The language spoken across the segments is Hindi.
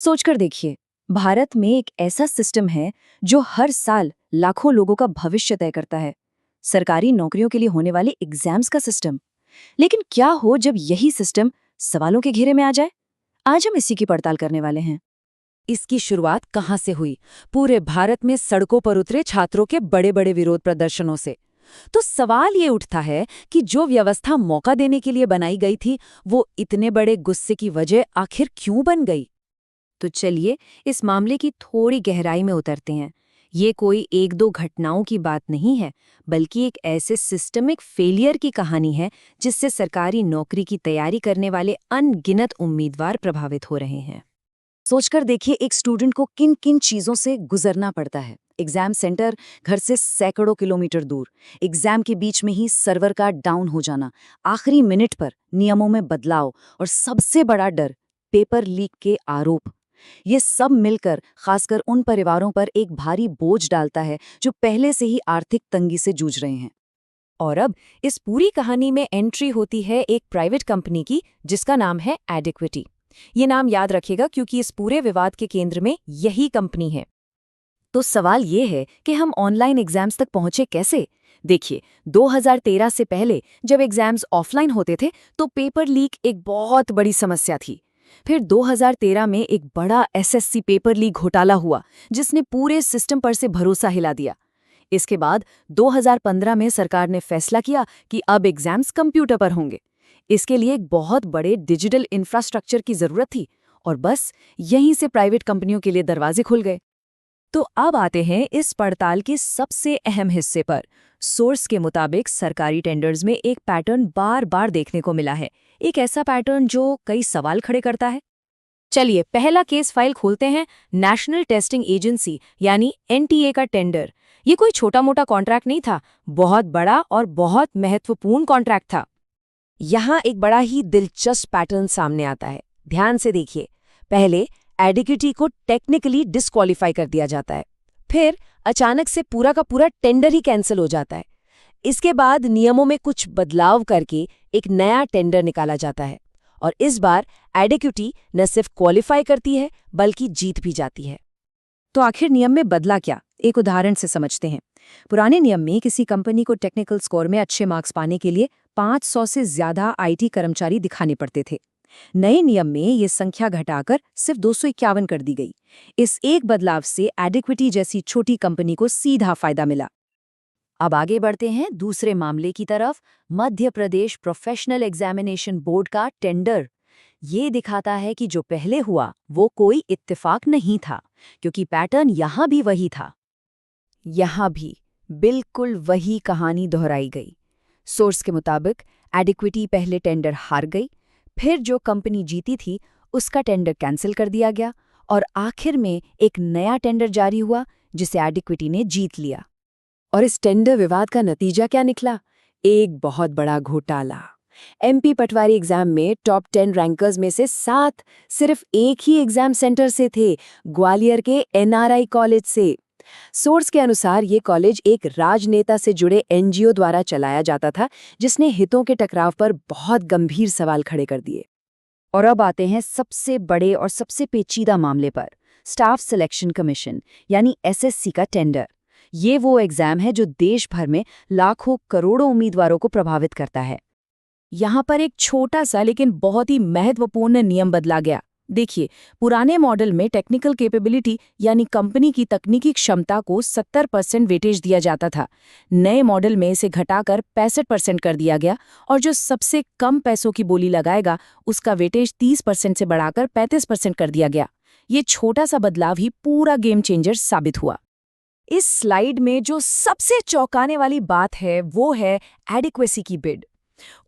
सोचकर देखिए, भारत में एक ऐसा सिस्टम है जो हर साल लाखों लोगों का भविष्य तय करता है। सरकारी नौकरियों के लिए होने वाले एग्जाम्स का सिस्टम। लेकिन क्या हो जब यही सिस्टम सवालों के घेरे में आ जाए? आज हम इसी की पड़ताल करने वाले हैं। इसकी शुरुआत कहाँ से हुई? पूरे भारत में सड़कों पर उतरे छात्रों के बड़े बड़े विरोध प्रदर्शनों से। तो सवाल ये उठता है कि जो व्यवस्था मौका देने के लिए बनाई गई थी, वो इतने बड़े गुस्से की वजह आखिर क्यों बन गई? तो चलिए इस मामले की थोड़ी गहराई में उतरते हैं। ये कोई एक दो घटनाओं की बात नहीं है, बल्कि एक ऐसे सिस्टमिक फेलियर की कहानी है जिससे सरकारी नौकरी की तैयारी करने वाले अनगिनत उम्मीदवार प्रभावित हो रहे हैं। सोचकर देखिए, एक स्टूडेंट को किन किन चीजों से गुजरना पड़ता है। एग्जाम सेंटर घर से सैकड़ों किलोमीटर दूर, एग्जाम के बीच में ही सर्वर का डाउन हो जाना, आखिरी मिनट पर नियमों में बदलाव और सबसे बड़ा डर पेपर लीक के आरोप। ये सब मिलकर खासकर उन परिवारों पर एक भारी बोझ डालता है जो पहले से ही आर्थिक तंगी से जूझ रहे हैं। और अब इस पूरी कहानी में एंट्री होती है एक प्राइवेट कंपनी की, जिसका नाम है एडिक्विटी। ये नाम याद रखेगा क्योंकि इस पूरे विवाद के केंद्र में यही कंपनी है। तो सवाल ये है कि हम ऑनलाइन एग्जाम्स तक पहुंचे कैसे? देखिए, 2013 से पहले जब एग्जाम्स ऑफलाइन होते थे तो पेपर लीक एक बहुत बड़ी समस्या थी। फिर 2013 में एक बड़ा एसएससी पेपर लीक घोटाला हुआ जिसने पूरे सिस्टम पर से भरोसा हिला दिया। इसके बाद 2015 में सरकार ने फैसला किया कि अब एग्जाम्स कंप्यूटर पर होंगे। इसके लिए एक बहुत बड़े डिजिटल इंफ्रास्ट्रक्चर की जरूरत थी और बस यहीं से प्राइवेट कंपनियों के लिए दरवाजे खुल गए। तो अब आते हैं इस पड़ताल के सबसे अहम हिस्से पर। सोर्स के मुताबिक सरकारी टेंडर्स में एक पैटर्न बार बार देखने को मिला है, एक ऐसा पैटर्न जो कई सवाल खड़े करता है। चलिए पहला केस फाइल खोलते हैं। नेशनल टेस्टिंग एजेंसी यानी एनटीए का टेंडर। ये कोई छोटा मोटा कॉन्ट्रैक्ट नहीं था, बहुत बड़ा और बहुत महत्वपूर्ण कॉन्ट्रैक्ट था। यहाँ एक बड़ा ही दिलचस्प पैटर्न सामने आता है। ध्यान से देखिए। पहले एडिक्विटी को टेक्निकली डिस्क्वालीफाई कर दिया जाता है, फिर अचानक से पूरा का पूरा टेंडर ही कैंसिल हो जाता है। इसके बाद नियमों में कुछ बदलाव करके एक नया टेंडर निकाला जाता है और इस बार एडिक्विटी न सिर्फ क्वालिफाई करती है बल्कि जीत भी जाती है। तो आखिर नियम में बदला क्या? एक उदाहरण से समझते हैं। पुराने नियम में किसी कंपनी को टेक्निकल स्कोर में अच्छे मार्क्स पाने के लिए 500 से ज्यादा आईटी कर्मचारी दिखाने पड़ते थे। नए नियम में ये संख्या घटाकर सिर्फ 251 कर दी गई। इस एक बदलाव से एडिक्विटी जैसी छोटी कंपनी को सीधा फायदा मिला। अब आगे बढ़ते हैं दूसरे मामले की तरफ। Madhya Pradesh professional examination board का टेंडर। ये दिखाता है कि जो पहले हुआ वो कोई इत्तेफाक नहीं था, क्योंकि पैटर्न यहाँ भी वही था। यहाँ भी बिल्कुल वही कहानी दोहराई गई। सोर्स के मुताबिक एडिक्विटी पहले टेंडर हार गई, फिर जो कंपनी जीती थी उसका टेंडर कैंसिल कर दिया गया और आखिर में एक नया टेंडर जारी हुआ जिसे एडिक्विटी ने जीत लिया। और इस टेंडर विवाद का नतीजा क्या निकला? एक बहुत बड़ा घोटाला। एमपी पटवारी एग्जाम में टॉप 10 रैंकर्स में से 7 सिर्फ एक ही एग्जाम सेंटर से थे, ग्वालियर के एनआरआई कॉलेज से। सोर्स के अनुसार ये कॉलेज एक राजनेता से जुड़े एनजीओ द्वारा चलाया जाता था, जिसने हितों के टकराव पर बहुत गंभीर सवाल खड़े कर दिए। और अब आते हैं सबसे बड़े और सबसे पेचीदा मामले पर। स्टाफ सिलेक्शन कमीशन यानी एसएससी का टेंडर। ये वो एग्जाम है जो देश भर में लाखों करोड़ों उम्मीदवारों को प्रभावित करता है। यहाँ पर एक छोटा सा लेकिन बहुत ही महत्वपूर्ण नियम बदला गया। देखिए, पुराने मॉडल में टेक्निकल कैपेबिलिटी यानी कंपनी की तकनीकी क्षमता को 70% वेटेज दिया जाता था। नए मॉडल में इसे घटाकर 65% कर दिया गया और जो सबसे कम पैसों की बोली लगाएगा उसका वेटेज 30% से बढ़ाकर 35% कर दिया गया। ये छोटा सा बदलाव ही पूरा गेम चेंजर साबित हुआ। इस स्लाइड में जो सबसे चौंकाने वाली बात है वो है एडिक्वेसी की बिड।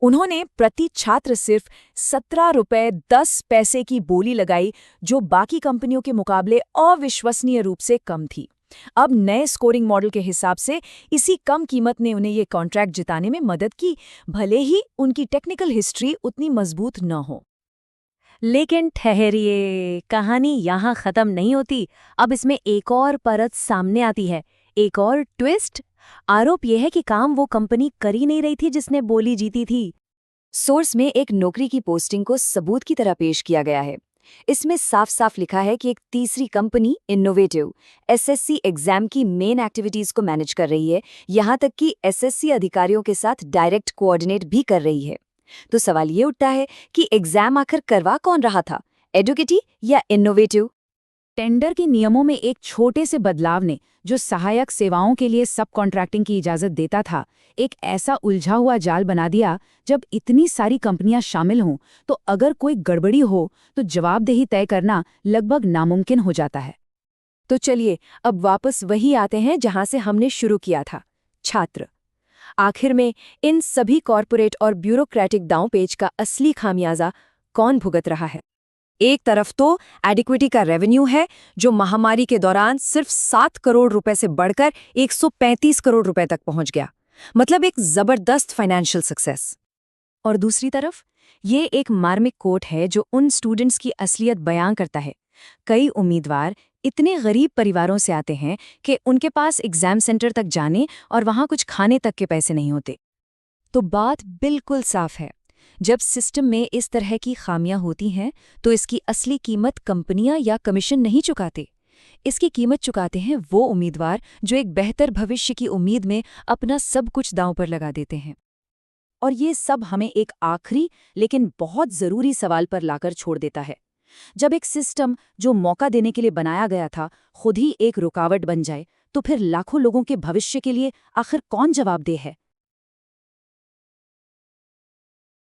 उन्होंने प्रति छात्र सिर्फ 17 रुपए 10 पैसे की बोली लगाई, जो बाकी कंपनियों के मुकाबले अविश्वसनीय रूप से कम थी। अब नए स्कोरिंग मॉडल के हिसाब से इसी कम कीमत ने उन्हें ये कॉन्ट्रैक्ट जिताने में मदद की, भले ही उनकी टेक्निकल हिस्ट्री उतनी मजबूत न हो। लेकिन ठहरिए, कहानी यहाँ खत्म नहीं होती। अब इसमें एक और परत सामने आती है, एक और ट्विस्ट। आरोप यह है कि काम वो कंपनी कर ही नहीं रही थी जिसने बोली जीती थी। सोर्स में एक नौकरी की पोस्टिंग को सबूत की तरह पेश किया गया है। इसमें साफ साफ लिखा है कि एक तीसरी कंपनी इनोवेटिव एसएससी एग्जाम की मेन एक्टिविटीज को मैनेज कर रही है, यहां तक कि एसएससी अधिकारियों के साथ डायरेक्ट कोऑर्डिनेट भी कर रही है। तो सवाल ये उठता है कि एग्जाम आखिर करवा कौन रहा था, एडुकेटी या इनोवेटिव? टेंडर के नियमों में एक छोटे से बदलाव ने, जो सहायक सेवाओं के लिए सब कॉन्ट्रैक्टिंग की इजाजत देता था, एक ऐसा उलझा हुआ जाल बना दिया। जब इतनी सारी कंपनियां शामिल हों तो अगर कोई गड़बड़ी हो तो जवाबदेही तय करना लगभग नामुमकिन हो जाता है। तो चलिए अब वापस वही आते हैं जहां से हमने शुरू किया था, छात्र। आखिर में इन सभी कॉरपोरेट और ब्यूरोक्रेटिक दांवपेच का असली खामियाजा कौन भुगत रहा है? एक तरफ तो एडिक्विटी का रेवेन्यू है, जो महामारी के दौरान सिर्फ 7 करोड़ रुपए से बढ़कर 135 करोड़ रुपए तक पहुंच गया, मतलब एक जबरदस्त फाइनेंशियल सक्सेस। और दूसरी तरफ ये एक मार्मिक कोट है जो उन स्टूडेंट्स की असलियत बयां करता है। कई उम्मीदवार इतने गरीब परिवारों से आते हैं कि उनके पास एग्जाम सेंटर तक जाने और वहां कुछ खाने तक के पैसे नहीं होते। तो बात बिल्कुल साफ है, जब सिस्टम में इस तरह की खामियां होती हैं तो इसकी असली कीमत कंपनियां या कमीशन नहीं चुकाते। इसकी कीमत चुकाते हैं वो उम्मीदवार जो एक बेहतर भविष्य की उम्मीद में अपना सब कुछ दांव पर लगा देते हैं। और ये सब हमें एक आखिरी लेकिन बहुत ज़रूरी सवाल पर लाकर छोड़ देता है। जब एक सिस्टम जो मौका देने के लिए बनाया गया था खुद ही एक रुकावट बन जाए, तो फिर लाखों लोगों के भविष्य के लिए आखिर कौन जवाबदेह है?